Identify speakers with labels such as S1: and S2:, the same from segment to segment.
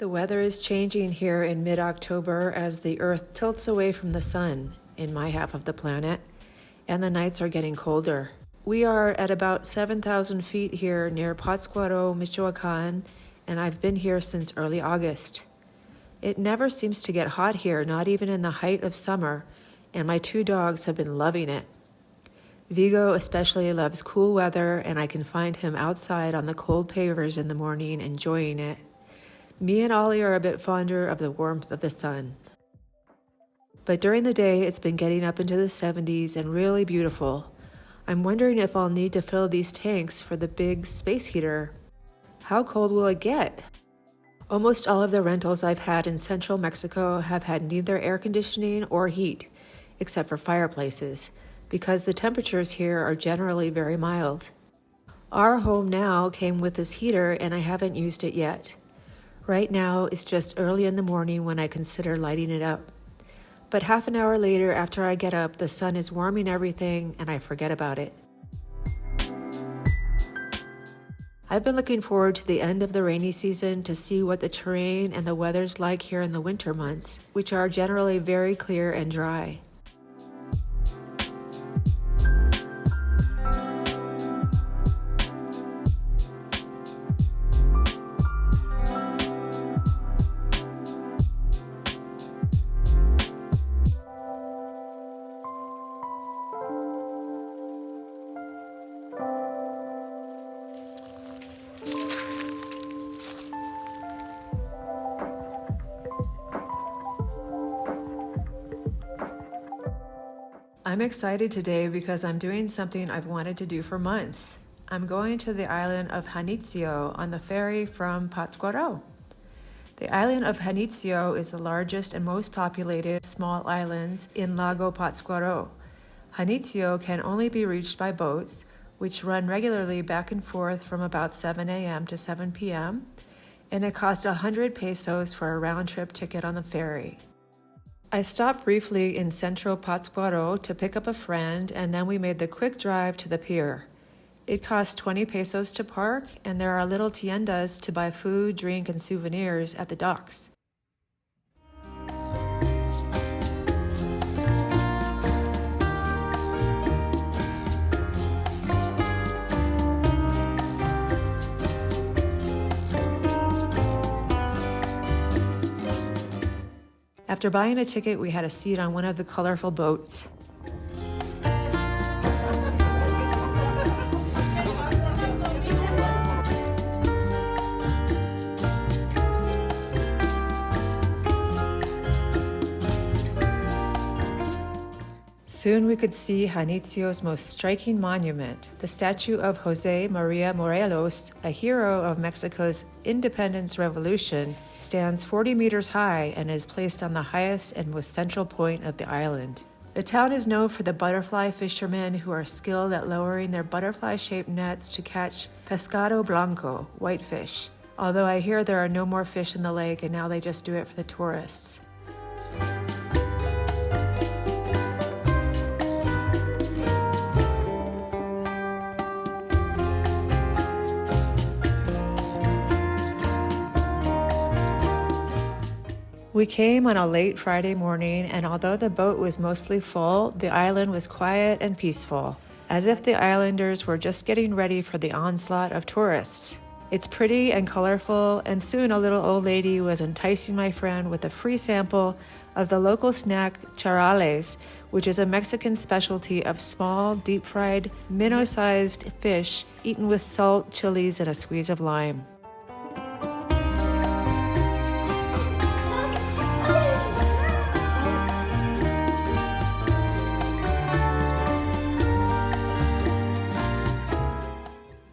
S1: The weather is changing here in mid-October as the Earth tilts away from the sun in my half of the planet, and the nights are getting colder. We are at about 7,000 feet here near Pátzcuaro, Michoacán, and I've been here since early August. It never seems to get hot here, not even in the height of summer, and my two dogs have been loving it. 𝐤𝐫𝐲 especially loves cool weather, and I can find him outside on the cold pavers in the morning enjoying it. Me and Ollie are a bit fonder of the warmth of the sun. But during the day, it's been getting up into the 70s and really beautiful. I'm wondering if I'll need to fill these tanks for the big space heater. How cold will it get? Almost all of the rentals I've had in central Mexico have had neither air conditioning or heat, except for fireplaces, because the temperatures here are generally very mild. Our home now came with this heater and I haven't used it yet. Right now, it's just early in the morning when I consider lighting it up. But half an hour later, after I get up, the sun is warming everything and I forget about it. I've been looking forward to the end of the rainy season to see what the terrain and the weather's like here in the winter months, which are generally very clear and dry. I'm excited today because I'm doing something I've wanted to do for months. I'm going to the island of Janitzio on the ferry from Patzcuaro. The island of Janitzio is the largest and most populated small islands in Lago Pátzcuaro. Janitzio can only be reached by boats, which run regularly back and forth from about 7 a.m. to 7 p.m., and it costs 100 pesos for a round-trip ticket on the ferry. I stopped briefly in central Pátzcuaro to pick up a friend, and then we made the quick drive to the pier. It costs 20 pesos to park, and there are little tiendas to buy food, drink, and souvenirs at the docks. After buying a ticket, we had a seat on one of the colorful boats. Soon we could see Janitzio's most striking monument, the statue of José María Morelos, a hero of Mexico's independence revolution, stands 40 meters high and is placed on the highest and most central point of the island. The town is known for the butterfly fishermen who are skilled at lowering their butterfly-shaped nets to catch pescado blanco, whitefish, although I hear there are no more fish in the lake and now they just do it for the tourists. We came on a late Friday morning, and although the boat was mostly full, the island was quiet and peaceful, as if the islanders were just getting ready for the onslaught of tourists. It's pretty and colorful, and soon a little old lady was enticing my friend with a free sample of the local snack charales, which is a Mexican specialty of small, deep-fried, minnow-sized fish eaten with salt, chilies, and a squeeze of lime.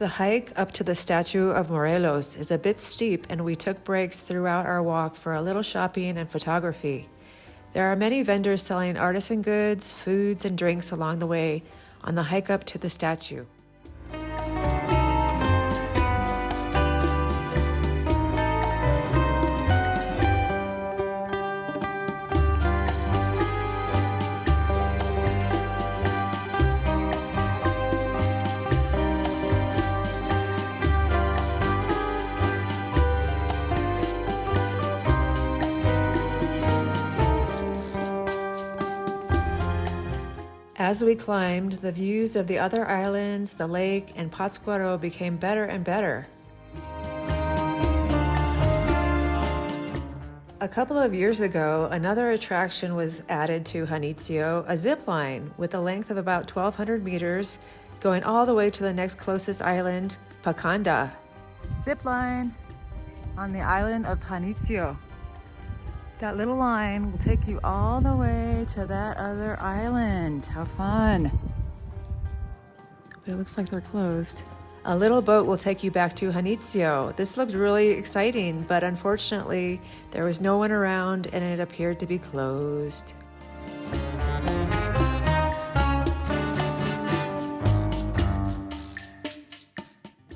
S1: The hike up to the statue of Morelos is a bit steep, and we took breaks throughout our walk for a little shopping and photography. There are many vendors selling artisan goods, foods, and drinks along the way on the hike up to the statue. As we climbed, the views of the other islands, the lake, and Patzcuaro became better and better. A couple of years ago, another attraction was added to Janitzio, a zip line with a length of about 1,200 meters, going all the way to the next closest island, Pacanda. Zip line on the island of Janitzio. That little line will take you all the way to that other island. How fun. It looks like they're closed. A little boat will take you back to Janitzio. This looked really exciting, but unfortunately, there was no one around and it appeared to be closed.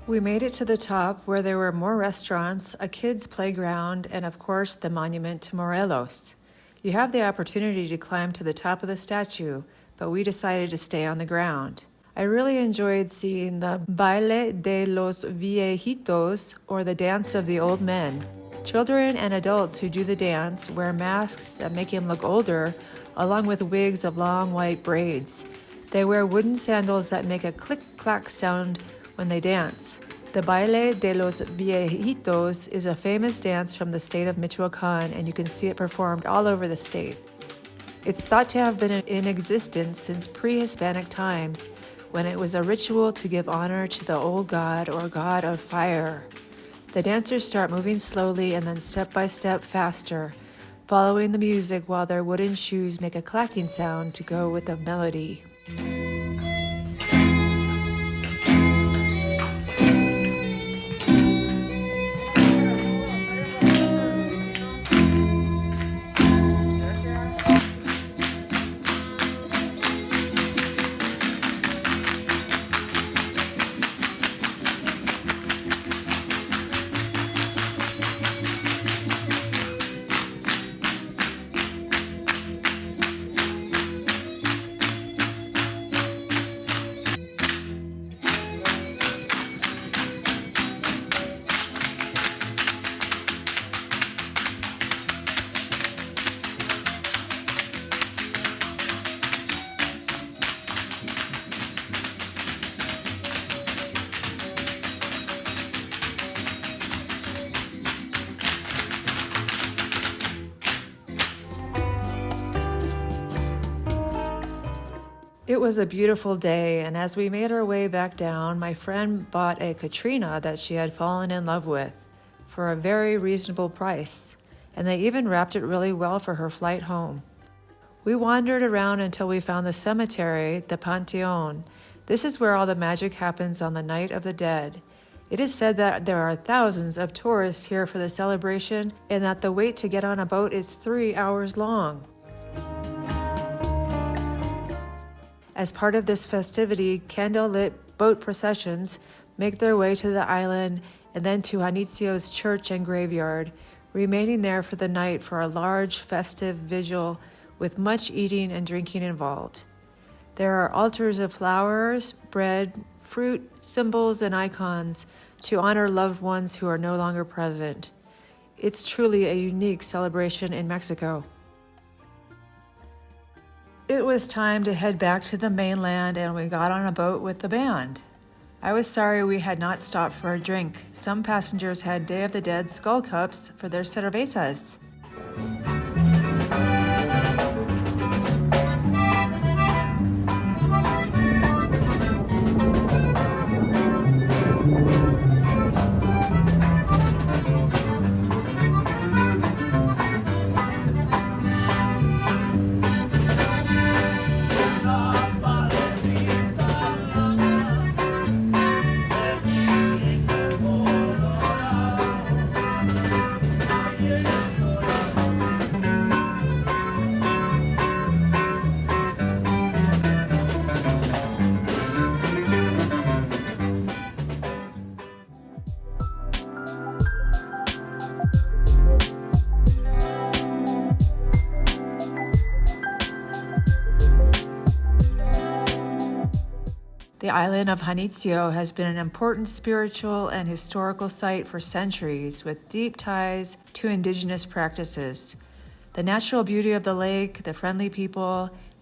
S1: We made it to the top where there were more restaurants, a kids' playground, and of course the monument to Morelos. You have the opportunity to climb to the top of the statue, but we decided to stay on the ground. I really enjoyed seeing the baile de los viejitos, or the dance of the old men. Children and adults who do the dance wear masks that make them look older, along with wigs of long white braids. They wear wooden sandals that make a click-clack sound when they dance. The baile de los viejitos is a famous dance from the state of Michoacán, and you can see it performed all over the state. It's thought to have been in existence since pre-Hispanic times, when it was a ritual to give honor to the old god or god of fire. The dancers start moving slowly and then step by step faster, following the music while their wooden shoes make a clacking sound to go with the melody. It was a beautiful day, and as we made our way back down, my friend bought a Katrina that she had fallen in love with for a very reasonable price, and they even wrapped it really well for her flight home. We wandered around until we found the cemetery, the Panteon. This is where all the magic happens on the Night of the Dead. It is said that there are thousands of tourists here for the celebration, and that the wait to get on a boat is 3 hours long. As part of this festivity, candle-lit boat processions make their way to the island and then to Janitzio's church and graveyard, remaining there for the night for a large festive vigil with much eating and drinking involved. There are altars of flowers, bread, fruit, symbols, and icons to honor loved ones who are no longer present. It's truly a unique celebration in Mexico. It was time to head back to the mainland, and we got on a boat with the band. I was sorry we had not stopped for a drink. Some passengers had Day of the Dead skull cups for their cervezas. The island of Janitzio has been an important spiritual and historical site for centuries, with deep ties to indigenous practices. The natural beauty of the lake, the friendly people,